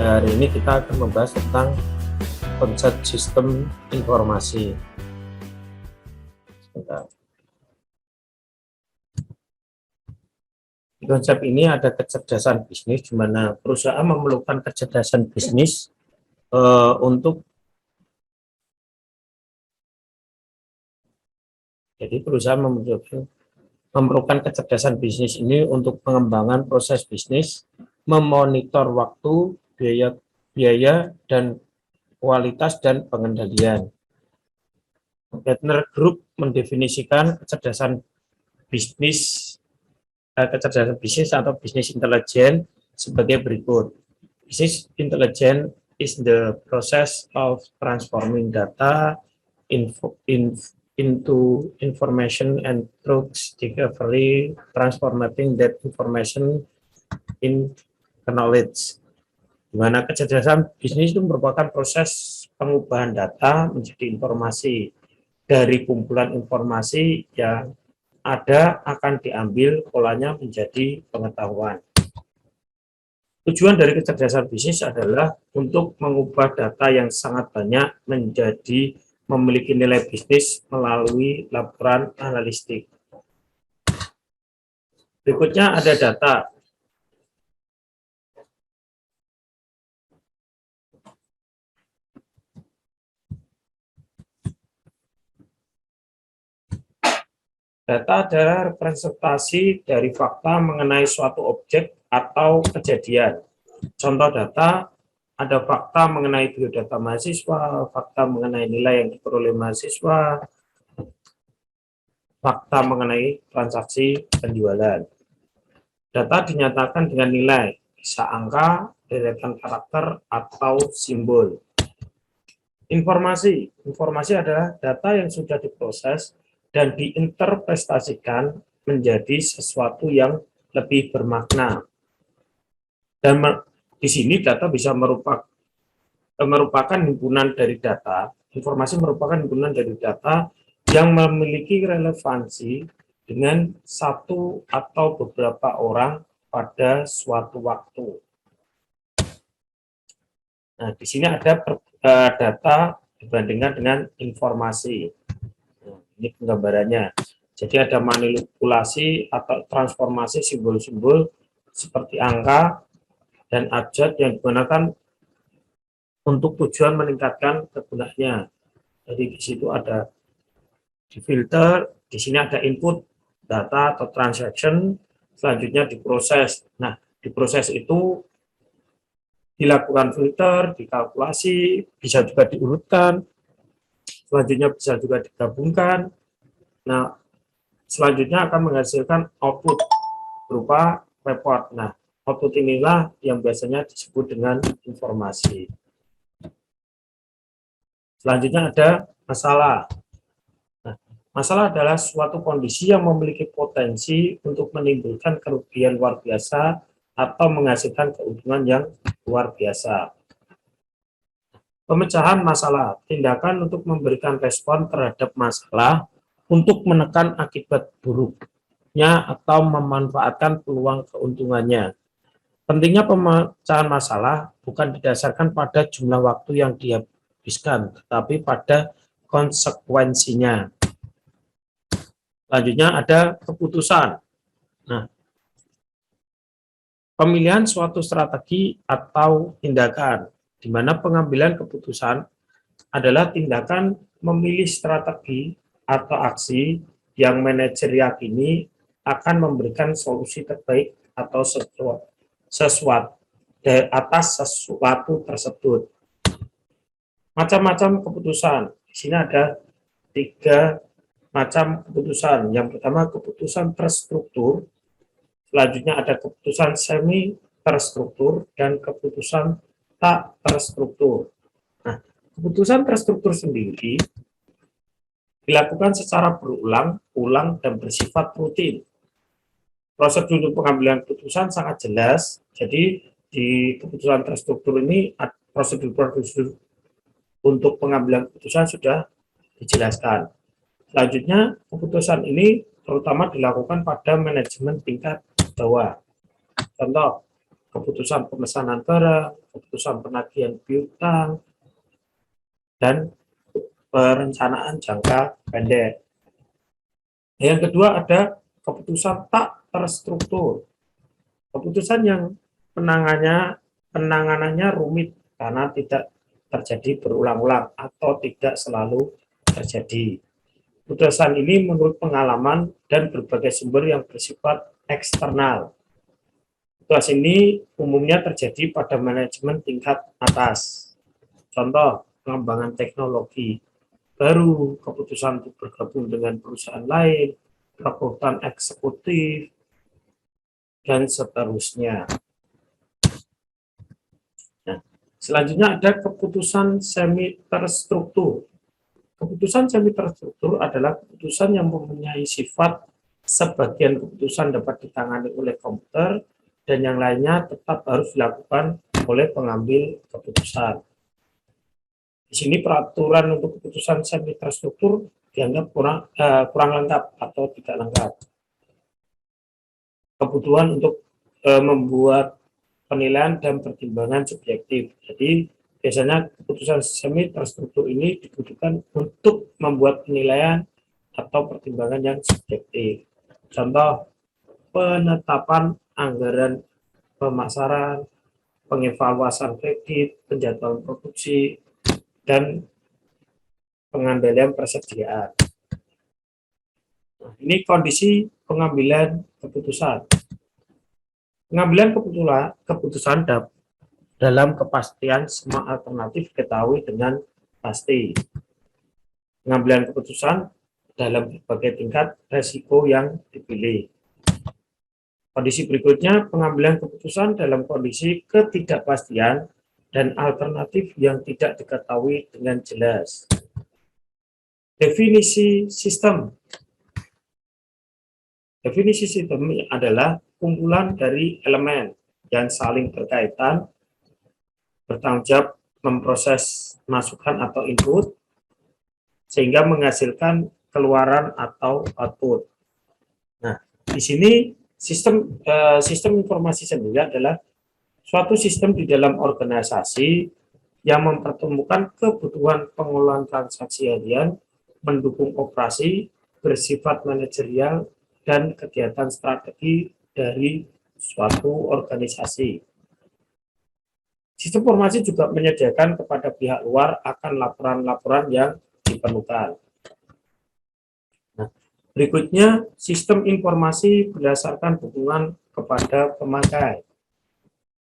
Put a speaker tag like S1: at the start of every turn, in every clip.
S1: Hari ini kita akan membahas tentang konsep sistem informasi. Di konsep ini ada kecerdasan bisnis, di mana perusahaan memerlukan kecerdasan bisnis jadi perusahaan memerlukan kecerdasan bisnis ini untuk pengembangan proses bisnis, memonitor waktu, biaya dan kualitas dan pengendalian. Gartner Group mendefinisikan kecerdasan bisnis atau business intelligence sebagai berikut. Business intelligence is the process of transforming data into information and through discovery, transforming that information in knowledge. Di mana kecerdasan bisnis itu merupakan proses pengubahan data menjadi informasi. Dari kumpulan informasi yang ada akan diambil polanya menjadi pengetahuan. Tujuan dari kecerdasan bisnis adalah untuk mengubah data yang sangat banyak menjadi memiliki nilai bisnis melalui laporan analitik. Berikutnya ada data. Data adalah representasi dari fakta mengenai suatu objek atau kejadian. Contoh data, ada fakta mengenai biodata mahasiswa, fakta mengenai nilai yang diperoleh mahasiswa, fakta mengenai transaksi penjualan. Data dinyatakan dengan nilai, bisa angka, deretan karakter, atau simbol. Informasi adalah data yang sudah diproses dan diinterpretasikan menjadi sesuatu yang lebih bermakna. Dan di sini data bisa merupakan himpunan dari data. Informasi merupakan himpunan dari data yang memiliki relevansi dengan satu atau beberapa orang pada suatu waktu. Nah, di sini ada data dibandingkan dengan informasi. Nah, ini penggambarannya. Jadi ada manipulasi atau transformasi simbol-simbol seperti angka dan abjad yang digunakan untuk tujuan meningkatkan kegunaannya. Jadi di situ ada di filter, di sini ada input data atau transaction, selanjutnya diproses. Nah, diproses itu dilakukan filter, dikalkulasi, bisa juga diurutkan, selanjutnya bisa juga digabungkan. Nah, selanjutnya akan menghasilkan output berupa report. Nah, output inilah yang biasanya disebut dengan informasi. Selanjutnya ada masalah. Nah, masalah adalah suatu kondisi yang memiliki potensi untuk menimbulkan kerugian luar biasa atau menghasilkan keuntungan yang luar biasa. Pemecahan masalah, tindakan untuk memberikan respon terhadap masalah untuk menekan akibat buruknya atau memanfaatkan peluang keuntungannya. Pentingnya pemecahan masalah bukan didasarkan pada jumlah waktu yang dihabiskan, tetapi pada konsekuensinya. Selanjutnya ada keputusan. Nah, pemilihan suatu strategi atau tindakan, di mana pengambilan keputusan adalah tindakan memilih strategi atau aksi yang manajer yakini akan memberikan solusi terbaik atau sesuatu tersebut. Macam-macam keputusan. Di sini ada 3 macam keputusan. Yang pertama keputusan terstruktur, selanjutnya ada keputusan semi terstruktur dan keputusan tak terstruktur. Nah, keputusan terstruktur sendiri dilakukan secara berulang-ulang dan bersifat rutin. Prosedur pengambilan keputusan sangat jelas. Jadi di keputusan terstruktur ini prosedur untuk pengambilan keputusan sudah dijelaskan. Selanjutnya keputusan ini terutama dilakukan pada manajemen tingkat bawah. Contoh, keputusan pemesanan barang, keputusan penagihan piutang, dan perencanaan jangka pendek. Yang kedua ada keputusan tak terstruktur. Keputusan yang penanganannya rumit karena tidak terjadi berulang-ulang atau tidak selalu terjadi. Keputusan ini menurut pengalaman dan berbagai sumber yang bersifat eksternal. Keputusan ini umumnya terjadi pada manajemen tingkat atas. Contoh, pengembangan teknologi baru, keputusan untuk bergabung dengan perusahaan lain, keputusan eksekutif, dan seterusnya. Nah, selanjutnya ada keputusan semi terstruktur. Keputusan semi terstruktur adalah keputusan yang mempunyai sifat sebagian keputusan dapat ditangani oleh komputer dan yang lainnya tetap harus dilakukan oleh pengambil keputusan. Di sini peraturan untuk keputusan semi terstruktur dianggap kurang lengkap atau tidak lengkap. Kebutuhan untuk membuat penilaian dan pertimbangan subjektif. Jadi biasanya keputusan semi terstruktur ini dibutuhkan untuk membuat penilaian atau pertimbangan yang subjektif. Contoh, penetapan anggaran pemasaran, pengevaluasan kredit, penjadwalan produksi, dan pengendalian persediaan. Nah, ini kondisi pengambilan keputusan. Pengambilan keputusan dalam kepastian semua alternatif diketahui dengan pasti. Pengambilan keputusan dalam berbagai tingkat resiko yang dipilih. Kondisi berikutnya, pengambilan keputusan dalam kondisi ketidakpastian dan alternatif yang tidak diketahui dengan jelas. Definisi sistem. Definisi sistem adalah kumpulan dari elemen yang saling berkaitan, bertanggung jawab memproses masukan atau input, sehingga menghasilkan keluaran atau output. Nah, di sini sistem informasi sendiri adalah suatu sistem di dalam organisasi yang mempertemukan kebutuhan pengelolaan transaksi harian, mendukung operasi, bersifat manajerial, dan kegiatan strategi dari suatu organisasi. Sistem informasi juga menyediakan kepada pihak luar akan laporan-laporan yang diperlukan. Nah, berikutnya, sistem informasi berdasarkan dukungan kepada pemakai.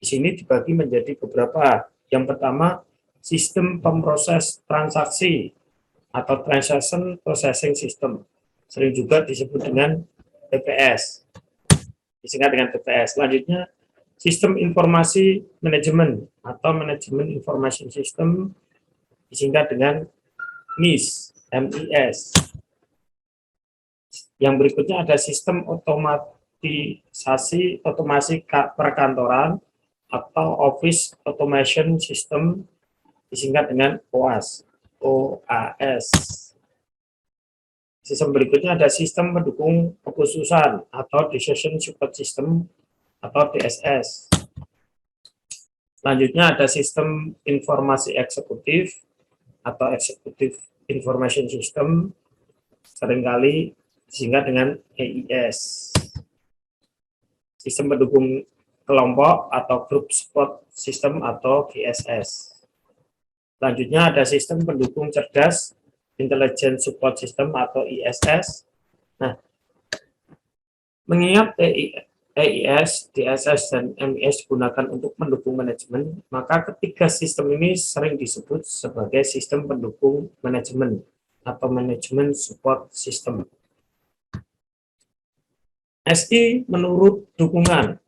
S1: Di sini dibagi menjadi beberapa. Yang pertama, sistem pemproses transaksi atau Transaction Processing System. Sering juga disebut dengan TPS. Disingkat dengan TPS. Selanjutnya, sistem informasi manajemen atau Management Information System, disingkat dengan MIS. Yang berikutnya ada sistem otomasi perkantoran atau Office Automation System, disingkat dengan OAS. Sistem berikutnya ada sistem pendukung keputusan atau Decision Support System atau DSS. Selanjutnya ada sistem informasi eksekutif atau Executive Information System, seringkali disingkat dengan EIS. Sistem pendukung kelompok atau Group Support System atau GSS. Selanjutnya ada sistem pendukung cerdas Intelligent Support System atau ISS. Nah, mengingat EIS, DSS, dan MIS digunakan untuk mendukung manajemen, maka ketiga sistem ini sering disebut sebagai sistem pendukung manajemen atau Management Support System. SI menurut dukungan.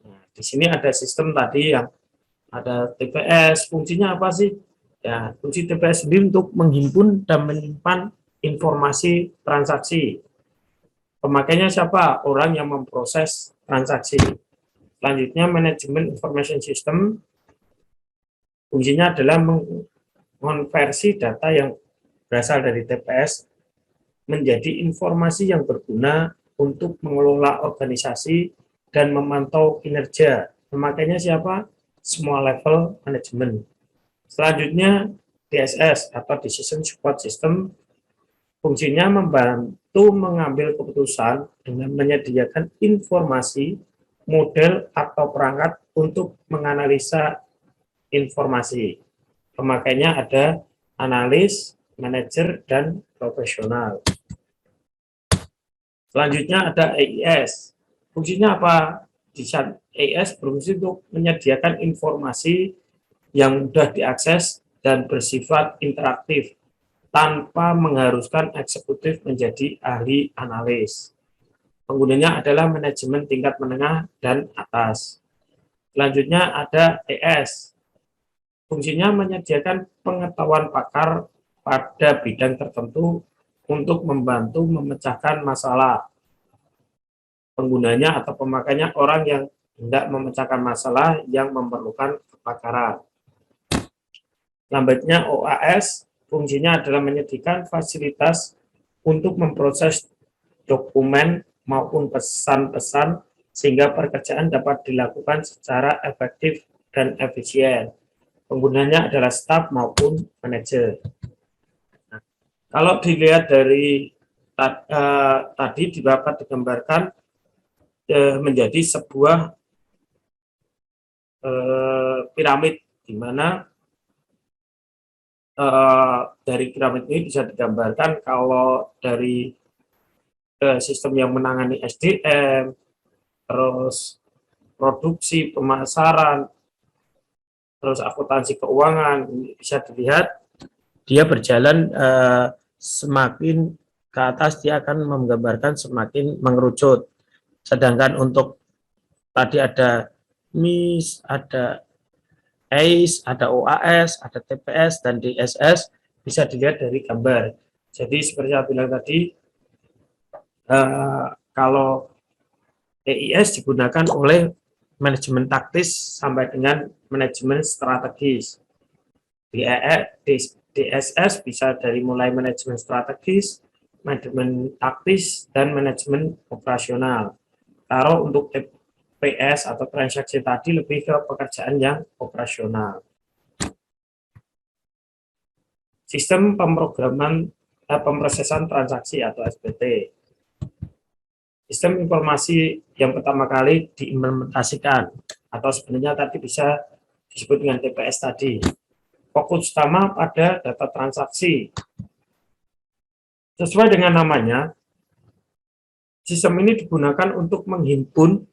S1: Nah, di sini ada sistem tadi yang ada TPS, fungsinya apa sih? Ya, fungsi TPS sendiri untuk menghimpun dan menyimpan informasi transaksi. Pemakainya siapa? Orang yang memproses transaksi. Selanjutnya, Management Information System, fungsinya adalah mengonversi data yang berasal dari TPS menjadi informasi yang berguna untuk mengelola organisasi dan memantau kinerja Pemakainya siapa? Semua level manajemen. Selanjutnya DSS atau Decision Support System, fungsinya membantu mengambil keputusan dengan menyediakan informasi, model, atau perangkat untuk menganalisa informasi. Pemakainya ada analis, manajer, dan profesional. Selanjutnya ada AIS. Fungsinya apa? Di saat AIS berfungsi untuk menyediakan informasi yang mudah diakses dan bersifat interaktif tanpa mengharuskan eksekutif menjadi ahli analis. Penggunanya adalah manajemen tingkat menengah dan atas. Selanjutnya ada ES. Fungsinya menyediakan pengetahuan pakar pada bidang tertentu untuk membantu memecahkan masalah. Penggunanya atau pemakainya orang yang hendak memecahkan masalah yang memerlukan kepakaran. Selanjutnya OAS, fungsinya adalah menyediakan fasilitas untuk memproses dokumen maupun pesan-pesan sehingga pekerjaan dapat dilakukan secara efektif dan efisien. Penggunanya adalah staf maupun manajer. Nah, kalau dilihat dari tadi dapat digambarkan menjadi sebuah piramid, di mana dari piramid ini bisa digambarkan kalau dari sistem yang menangani SDM, terus produksi, pemasaran, terus akuntansi keuangan, bisa dilihat dia berjalan semakin ke atas dia akan menggambarkan semakin mengerucut. Sedangkan untuk tadi ada MIS, ada AIS, ada OAS, ada TPS, dan DSS, bisa dilihat dari gambar. Jadi seperti saya bilang tadi, kalau EIS digunakan oleh manajemen taktis sampai dengan manajemen strategis. DSS bisa dari mulai manajemen strategis, manajemen taktis, dan manajemen operasional. Kalau untuk TPS atau transaksi tadi lebih ke pekerjaan yang operasional. Sistem pemrograman pemrosesan transaksi atau SPT. Sistem informasi yang pertama kali diimplementasikan atau sebenarnya tadi bisa disebut dengan TPS tadi. Fokus utama pada data transaksi. Sesuai dengan namanya, sistem ini digunakan untuk menghimpun,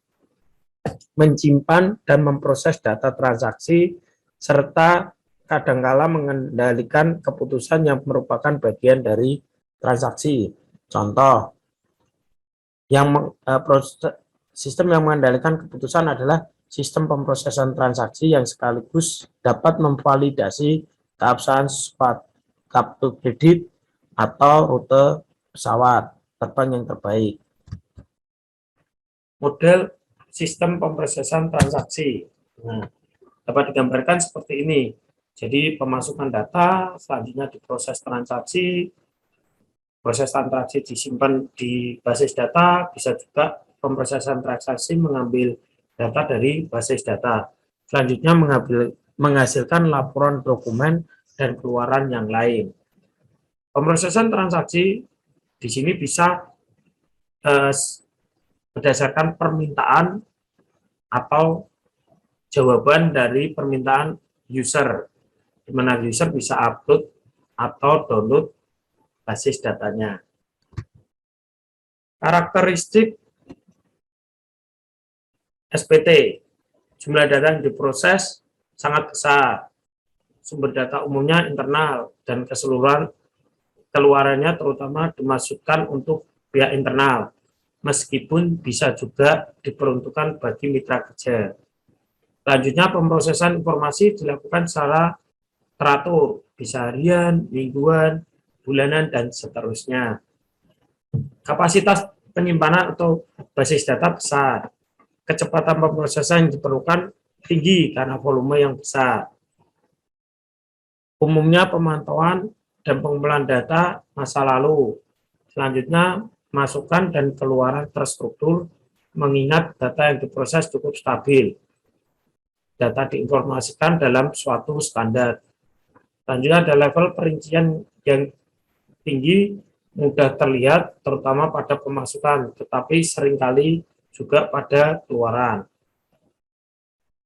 S1: menyimpan, dan memproses data transaksi, serta kadangkala mengendalikan keputusan yang merupakan bagian dari transaksi. Contoh, sistem yang mengendalikan keputusan adalah sistem pemrosesan transaksi yang sekaligus dapat memvalidasi keabsahan kartu kredit atau rute pesawat terbang yang terbaik. Model sistem pemrosesan transaksi dapat digambarkan seperti ini. Jadi pemasukan data, selanjutnya diproses transaksi, proses transaksi disimpan di basis data, bisa juga pemrosesan transaksi mengambil data dari basis data. Selanjutnya menghasilkan laporan dokumen dan keluaran yang lain. Pemrosesan transaksi di sini bisa berdasarkan permintaan atau jawaban dari permintaan user, di mana user bisa upload atau download basis datanya. Karakteristik SPT, jumlah data yang diproses sangat besar, sumber data umumnya internal, dan keseluruhan keluarannya terutama dimasukkan untuk pihak internal, meskipun bisa juga diperuntukkan bagi mitra kerja. Selanjutnya, pemrosesan informasi dilakukan secara teratur, bisa harian, mingguan, bulanan, dan seterusnya. Kapasitas penyimpanan atau basis data besar. Kecepatan pemrosesan yang diperlukan tinggi karena volume yang besar. Umumnya pemantauan dan pengumpulan data masa lalu. Selanjutnya, masukan dan keluaran terstruktur mengingat data yang diproses cukup stabil. data diinformasikan dalam suatu standar. Selanjutnya ada level perincian yang tinggi, mudah terlihat terutama pada pemasukan, tetapi seringkali juga pada keluaran.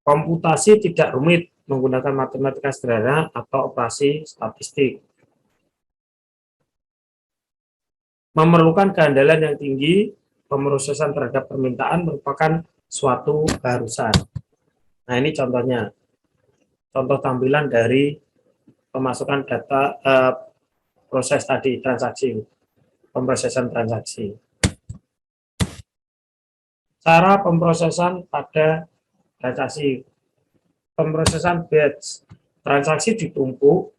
S1: Komputasi tidak rumit, menggunakan matematika sederhana atau operasi statistik. Memerlukan keandalan yang tinggi, pemrosesan terhadap permintaan merupakan suatu keharusan. Nah, ini contohnya. Contoh tampilan dari pemasukan data proses tadi, transaksi, pemrosesan transaksi. Cara pemrosesan pada transaksi. Pemrosesan batch. Transaksi ditumpuk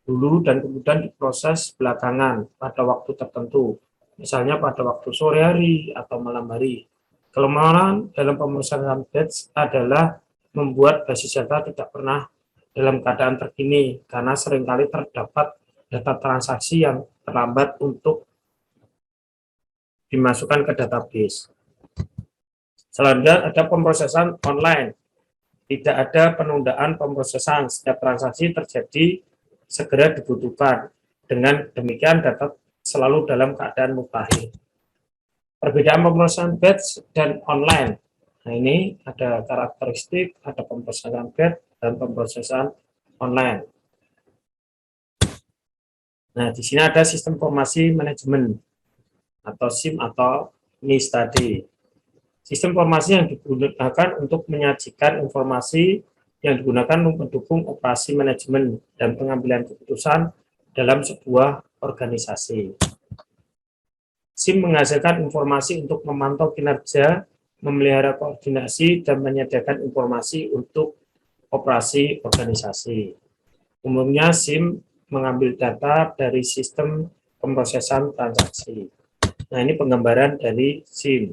S1: dulu dan kemudian diproses belakangan pada waktu tertentu, misalnya pada waktu sore hari atau malam hari. Kelemahan dalam pemrosesan batch adalah membuat basis data tidak pernah dalam keadaan terkini, karena seringkali terdapat data transaksi yang terlambat untuk dimasukkan ke database. Selanjutnya ada pemrosesan online. Tidak ada penundaan pemrosesan, setiap transaksi terjadi segera dibutuhkan. Dengan demikian data selalu dalam keadaan mutakhir. Perbedaan pemrosesan batch dan online. Nah, ini ada karakteristik, ada pemrosesan batch dan pemrosesan online. Nah, di sini ada sistem informasi manajemen atau SIM atau NIS tadi. Sistem informasi yang digunakan untuk menyajikan informasi yang digunakan untuk mendukung operasi manajemen dan pengambilan keputusan dalam sebuah organisasi. SIM menghasilkan informasi untuk memantau kinerja, memelihara koordinasi, dan menyediakan informasi untuk operasi organisasi. Umumnya SIM mengambil data dari sistem pemrosesan transaksi. Nah, ini penggambaran dari SIM.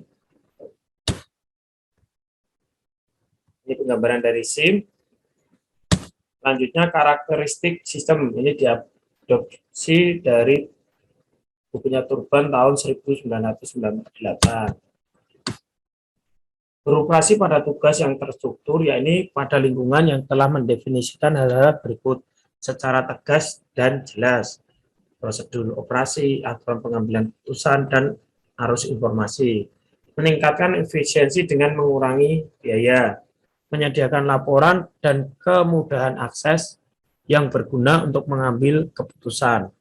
S1: Ini penggambaran dari SIM. Selanjutnya karakteristik sistem, ini diadopsi dari bukunya Turban tahun 1998. Beroperasi pada tugas yang terstruktur, yakni pada lingkungan yang telah mendefinisikan hal-hal berikut secara tegas dan jelas: prosedur operasi, aturan pengambilan keputusan, dan arus informasi. Meningkatkan efisiensi dengan mengurangi biaya, menyediakan laporan dan kemudahan akses yang berguna untuk mengambil keputusan.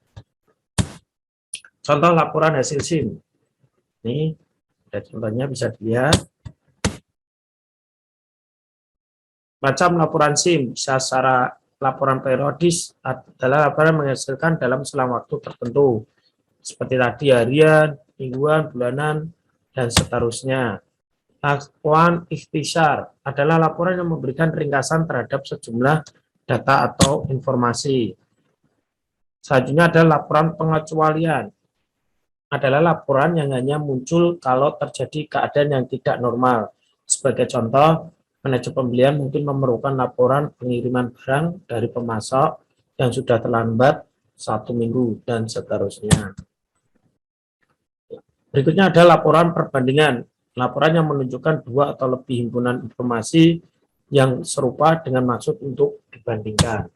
S1: Contoh laporan hasil SIM. Ini ada contohnya, bisa dilihat. Macam laporan SIM, bisa secara laporan periodis adalah laporan yang menghasilkan dalam selang waktu tertentu, seperti tadi harian, mingguan, bulanan, dan seterusnya. Laporan ikhtisar adalah laporan yang memberikan ringkasan terhadap sejumlah data atau informasi. Selanjutnya ada laporan pengecualian. Adalah laporan yang hanya muncul kalau terjadi keadaan yang tidak normal. Sebagai contoh, manajer pembelian mungkin memerlukan laporan pengiriman barang dari pemasok yang sudah terlambat 1 minggu, dan seterusnya. Berikutnya ada laporan perbandingan. Laporan yang menunjukkan 2 atau lebih himpunan informasi yang serupa dengan maksud untuk dibandingkan.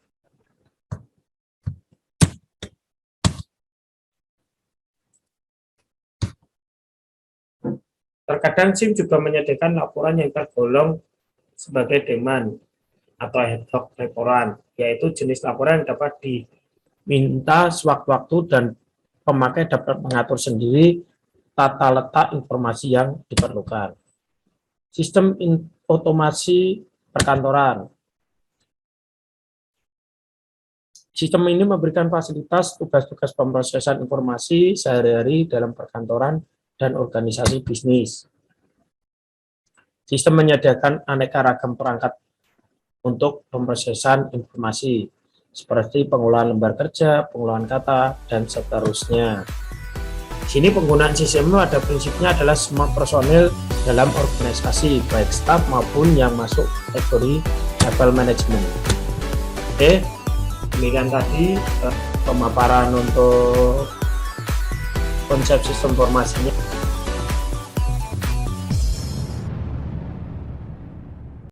S1: Terkadang SIM juga menyediakan laporan yang tergolong sebagai demand atau ad hoc laporan, yaitu jenis laporan yang dapat diminta sewaktu-waktu dan pemakai dapat mengatur sendiri tata letak informasi yang diperlukan. Sistem otomasi perkantoran. Sistem ini memberikan fasilitas tugas-tugas pemrosesan informasi sehari-hari dalam perkantoran dan organisasi bisnis. Sistem menyediakan aneka ragam perangkat untuk pemrosesan informasi, seperti pengolahan lembar kerja, pengolahan kata, dan seterusnya. Di sini penggunaan sistem itu ada prinsipnya adalah semua personil dalam organisasi, baik staf maupun yang masuk kategori level manajemen. Oke, demikian tadi pemaparan untuk konsep sistem informasinya.